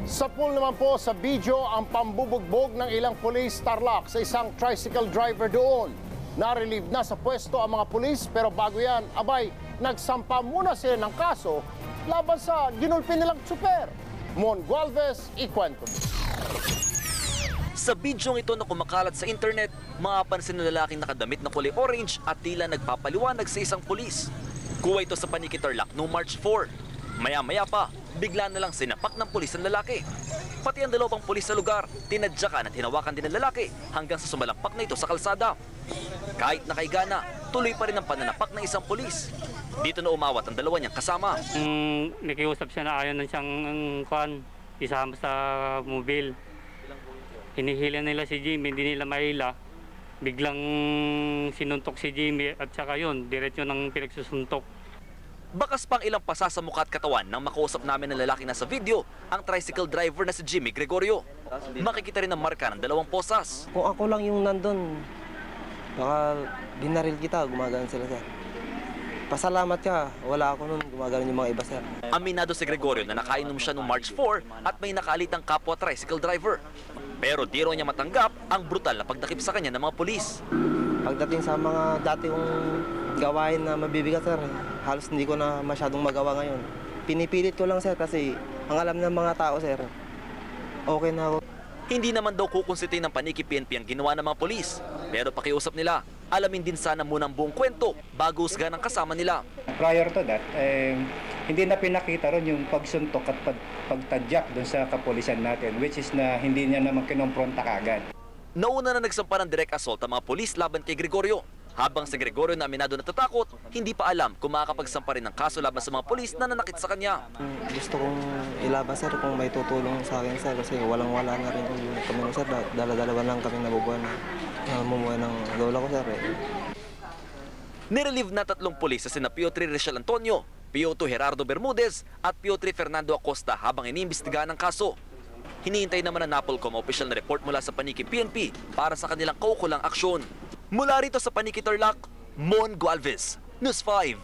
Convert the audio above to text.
Sa pool naman po sa video ang pambubugbog ng ilang police tarlac sa isang tricycle driver doon. Na-relieve na sa pwesto ang mga pulis pero bago yan, abay, nagsampa muna sila ng kaso laban sa ginulpi nilang tsuper. Mon Gualvez, ikwento mo. Sa bidyong ito na kumakalat sa internet, mapapansin ng lalaking nakadamit na kulay orange at tila nagpapaliwanag sa isang pulis. Kuha ito sa Paniki Tarlac noong March 4. Maya-maya pa, bigla na lang sinapak ng pulis ang lalaki. Pati ang dalawang pulis sa lugar, tinadyakan at hinawakan din ng lalaki hanggang sa sumalampak na ito sa kalsada. Kahit nakahiga na, tuloy pa rin ang pananapak ng isang pulis. Dito na umawat ang dalawa niyang kasama. Nakiusap siya na ayaw na siyang isama sa mobil. Hinihila nila si Jimmy, hindi nila mahila. Biglang sinuntok si Jimmy at saka yun, diretso ng pinagsusuntok. Bakas pang ilang pasa sa mukha at katawan nang makausap namin ng lalaki na sa video, ang tricycle driver na si Jimmy Gregorio. Makikita rin ang marka ng dalawang posas. Kung ako lang yung nandun, baka binaril kita, gumagano sila, sir. Pasalamat ka, wala ako nun, gumagano yung mga iba, sir. Aminado si Gregorio na nakainom siya noong March 4 at may nakalitang kapwa tricycle driver. Pero di raw niya matanggap ang brutal na pagdakip sa kanya ng mga pulis. Pagdating sa mga dati kong gawain na mabibigat, sir, halos hindi ko na masyadong magawa ngayon. Pinipilit ko lang, sir, kasi ang alam ng mga tao, sir, okay na ako. Hindi naman daw kukonsitin ng Paniki PNP ang ginawa ng mga pulis. Pero pakiusap nila, alamin din sana muna ang buong kwento bago husgahan ang kasama nila. Prior to that, hindi na pinakita ron yung pagsuntok at pagtadyak doon sa kapulisan natin, which is na hindi niya naman kinompronta kagad. Nauna na nagsampa ng direct assault ang mga pulis laban kay Gregorio. Habang si Gregorio na aminado natatakot, hindi pa alam kung makakapagsampa rin ng kaso laban sa mga pulis na nanakit sa kanya. Gusto kong ilaban, sir, kung may tutulong sa akin, sir, kasi walang-wala na rin kami, sir. Dala-dalawa lang kami nabubuhay na mumuhay ng lola ko, sir. Nirelieve na 3 pulis sa sina PO3 Rachel Antonio, PO2 Gerardo Bermudez at PO3 Fernando Acosta habang iniimbestigahan ang kaso. Hinihintay naman ng NAPOLCOM ang opisyal na report mula sa Paniki PNP para sa kanilang kaukulang aksyon. Mula rito sa Paniki Tarlac, Mon Gualvez, News 5.